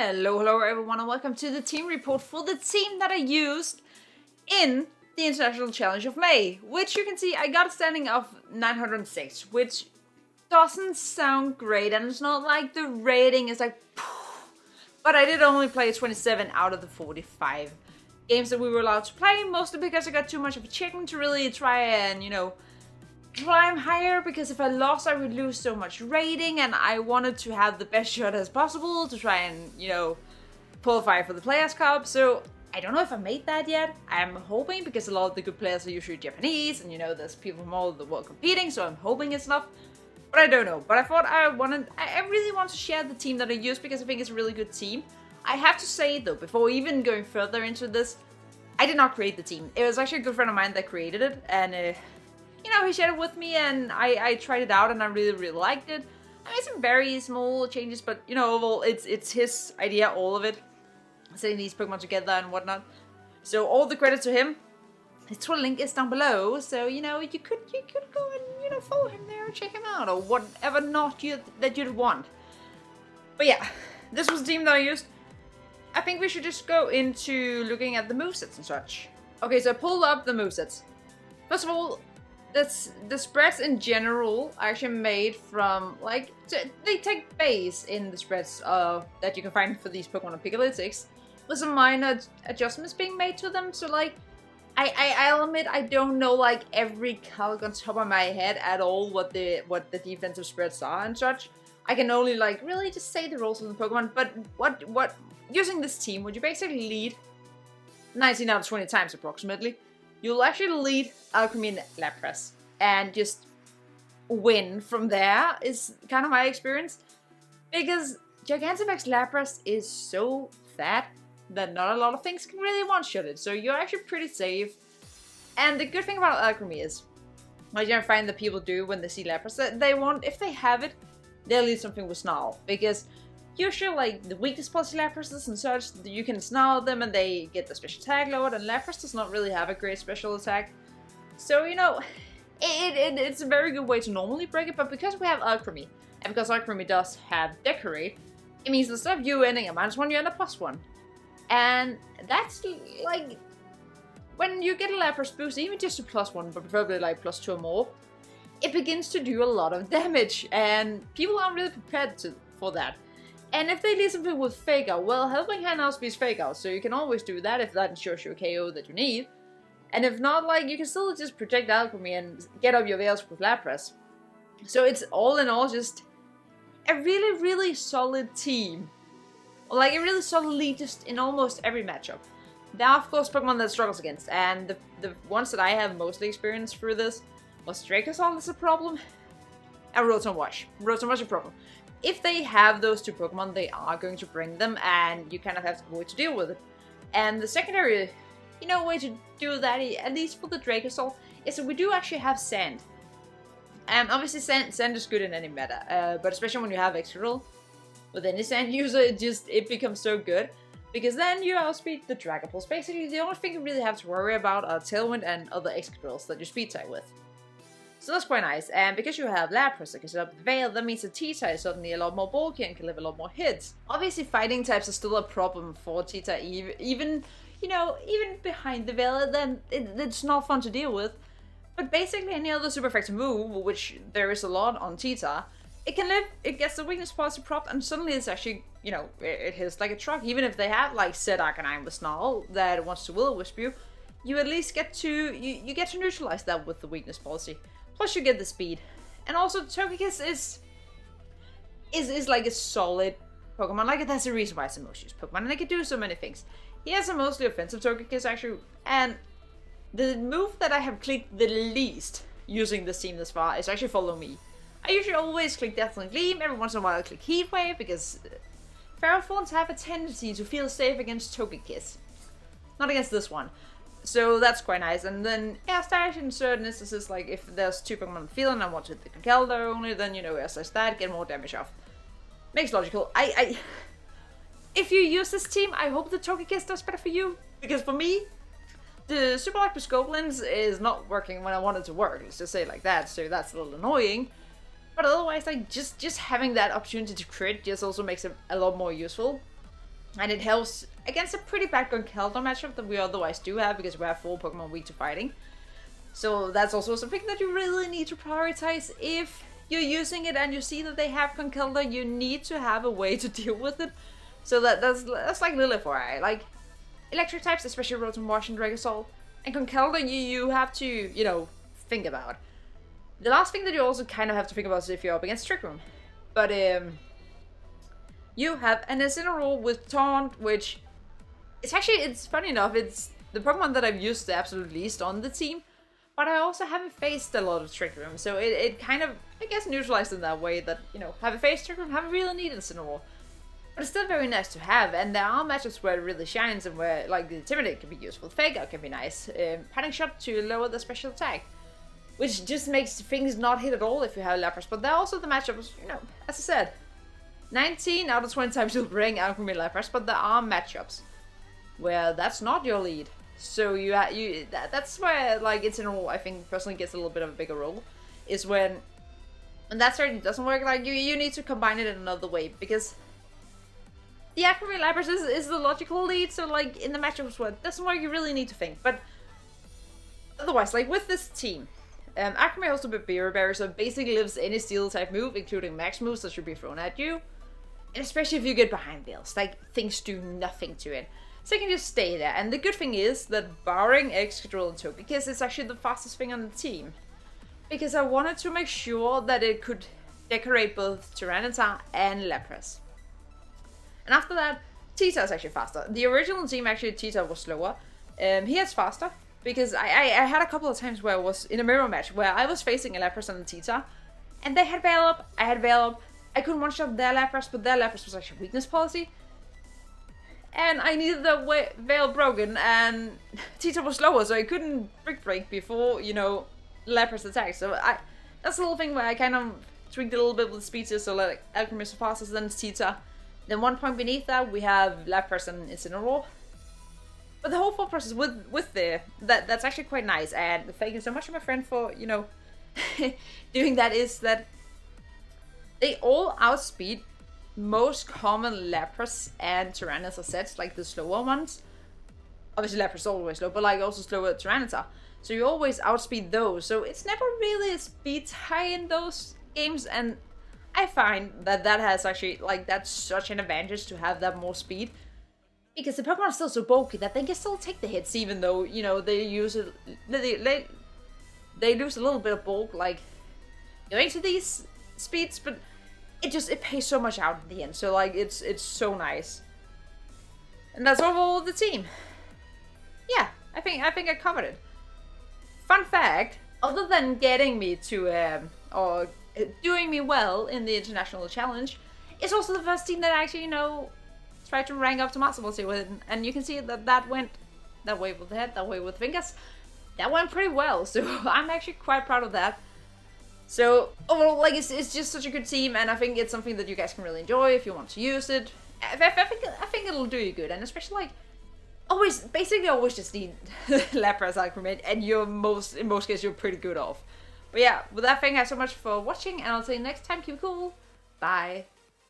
Hello everyone and welcome to the team report for the team that I used in the International Challenge of May, which you can see I got a standing of 906, which doesn't sound great, and it's not like the rating is like, but I did only play 27 out of the 45 games that we were allowed to play, mostly because I got too much of a chicken to really try and, climb higher, because if I lost I would lose so much rating, and I wanted to have the best shot as possible to try and, qualify for the Players' Cup. So I don't know if I made that yet. I'm hoping, because a lot of the good players are usually Japanese, and there's people from all over the world competing, so I'm hoping it's enough. But I don't know. But I thought I really want to share the team that I used, because I think it's a really good team. I have to say though, before even going further into this, I did not create the team. It was actually a good friend of mine that created it, and he shared it with me, and I tried it out, and I really liked it. I made some very small changes, but overall it's his idea, all of it, setting these Pokemon together and whatnot. So all the credit to him. His Twitter link is down below, so you could go and follow him there and check him out, or whatever that you'd want. But yeah, this was the team that I used. I think we should just go into looking at the movesets and such. Okay, so I pulled up the movesets. First of all, the spreads in general are actually made from, they take base in the spreads that you can find for these Pokemon on Pikalytics, with some minor adjustments being made to them. So I'll admit I don't know every calc on top of my head at all what the defensive spreads are and such. I can only really just say the roles of the Pokemon. But what using this team, would you basically lead 19 out of 20 times approximately, you'll actually lead Alcremie and Lapras and just win from there, is kind of my experience. Because Gigantamax Lapras is so fat that not a lot of things can really one-shot it, so you're actually pretty safe. And the good thing about Alcremie is, what you find that people do when they see Lapras, that they want, if they have it, they'll lead something with Snarl. Because usually, the weakness policy Laprases and such, you can Snarl them and they get the special attack lowered, and Lapras does not really have a great special attack. So, it's a very good way to normally break it, but because we have Alcremie, and because Alcremie does have Decorate, it means instead of you ending a -1, you end a +1. And that's when you get a Lapras boost, even just a +1, but preferably +2 or more, it begins to do a lot of damage, and people aren't really prepared for that. And if they lead something with Fake Out, well, Helping Hand now speeds Fake Out, so you can always do that if that ensures your KO that you need. And if not, you can still just protect Alcremie and get up your Veils with Lapras. So it's all in all just a really solid team. A really solid lead just in almost every matchup. There are of course Pokemon that struggles against, and the ones that I have mostly experienced through this was Dracozolt is a problem, and Rotom Wash. Rotom Wash is a problem. If they have those two Pokemon, they are going to bring them, and you kind of have to wait to deal with it. And the secondary, way to do that, at least for the Dracozolt, is that we do actually have Sand. And obviously Sand is good in any meta, but especially when you have Excadrill. With any Sand user, it becomes so good, because then you outspeed the Dragapult. Basically, the only thing you really have to worry about are Tailwind and other Excadrills that you speed tag with. So that's quite nice, and because you have Lapras that can set up the Veil, that means the T-type is suddenly a lot more bulky and can live a lot more hits. Obviously, fighting types are still a problem for T-type, even behind the Veil, then it's not fun to deal with. But basically, any other super effective move, which there is a lot on T-type, it gets the weakness policy propped, and suddenly it's actually, it hits like a truck. Even if they have said Arcanine with Snarl that wants to Will-O-Wisp you, you at least get to get to neutralize that with the weakness policy. Plus you get the speed. And also Togekiss is a solid Pokemon. That's the reason why it's the most used Pokemon, and it can do so many things. He has a mostly offensive Togekiss actually, and the move that I have clicked the least using this team this far is actually Follow Me. I usually always click Deathling Gleam, every once in a while I click Heat Wave, because Ferrothorns have a tendency to feel safe against Togekiss. Not against this one. So that's quite nice. And then Air Slash in certain instances, if there's two Pokemon on the field and I want to hit the Conkeldurr only, then Air Slash that, get more damage off. Makes logical. If you use this team, I hope the Togekiss does better for you. Because for me, the Super Electric Lens is not working when I want it to work. Let's just say it like that, so that's a little annoying. But otherwise, just having that opportunity to crit just also makes it a lot more useful. And it helps against a pretty bad Conkeldurr matchup that we otherwise do have, because we have 4 Pokemon weak to fighting. So that's also something that you really need to prioritize. If you're using it and you see that they have Conkeldurr, you need to have a way to deal with it. So that's like Lilify. Like, electric types, especially Rotom Wash and Dragosaur, and Conkeldurr you have to, you know, think about. The last thing that you also kind of have to think about is if you're up against Trick Room. But you have an Incineroar with Taunt, which it's funny enough, it's the Pokemon that I've used the absolute least on the team. But I also haven't faced a lot of Trick Room, so it kind of, I guess, neutralized in that way that, you know, haven't faced Trick Room, haven't really needed Incineroar. But it's still very nice to have, and there are matchups where it really shines and where, like, the Intimidate can be useful, Fake Out can be nice, Padding Shot to lower the special attack, which just makes things not hit at all if you have Lapras. But there are also the matchups, you know, as I said, 19 out of 20 times you'll bring Alcremie Lapras, but there are matchups where that's not your lead. So that's where, like, Incineroar, I think, personally gets a little bit of a bigger role, is when that certainly doesn't work. Like, you need to combine it in another way, because the Alcremie Lapras is the logical lead, so, like, in the matchups where it doesn't work, you really need to think. But otherwise, like, with this team, Alcremie also with Beer Berry, so it basically lives any Steel-type move, including max moves that should be thrown at you. And especially if you get behind Bills, like, things do nothing to it. So it can just stay there. And the good thing is that barring Excadrill and Togekiss, it's actually the fastest thing on the team. Because I wanted to make sure that it could decorate both Tyranitar and Lapras. And after that, Tita is actually faster. The original team, actually, Tita was slower. He is faster, because I had a couple of times where I was in a mirror match, where I was facing a Lapras and a Tita, and they had Veil Up, I had Veil Up. I couldn't one-shot their Lapras, but their Lapras was actually weakness policy. And I needed the Veil broken, and Tita was slower, so I couldn't Brick Break before, you know, Lapras attack. So that's a little thing where I kind of tweaked a little bit with the speed, so like Alcremie is faster than Tita. Then 1 point beneath that, we have Lapras and Incineroar. But the whole thought process with that's actually quite nice, and thank you so much to my friend for, you know, doing that, is that they all outspeed most common Lapras and Tyranitar sets, like the slower ones. Obviously Lapras is always slow, but like also slower Tyranitar. So you always outspeed those, so it's never really a speed tie in those games, and I find that has actually, like, that's such an advantage to have that more speed. Because the Pokemon are still so bulky that they can still take the hits, even though, you know, they lose a little bit of bulk, like, going to these speeds, but it pays so much out in the end. So, like, it's so nice. And that's overall the team. Yeah, I think I covered it. Fun fact, other than getting me to, or doing me well in the International Challenge, it's also the first team that actually, you know, tried to rank up to Master Ball with, and you can see that went that way with the head, that way with fingers. That went pretty well, so I'm actually quite proud of that. So overall, like, it's just such a good team, and I think it's something that you guys can really enjoy if you want to use it. I think it'll do you good, and especially, like, always just need Lapras, Alcremie, and in most cases you're pretty good off. But yeah, with that, thank you guys so much for watching, and I'll see you next time. Keep it cool. Bye.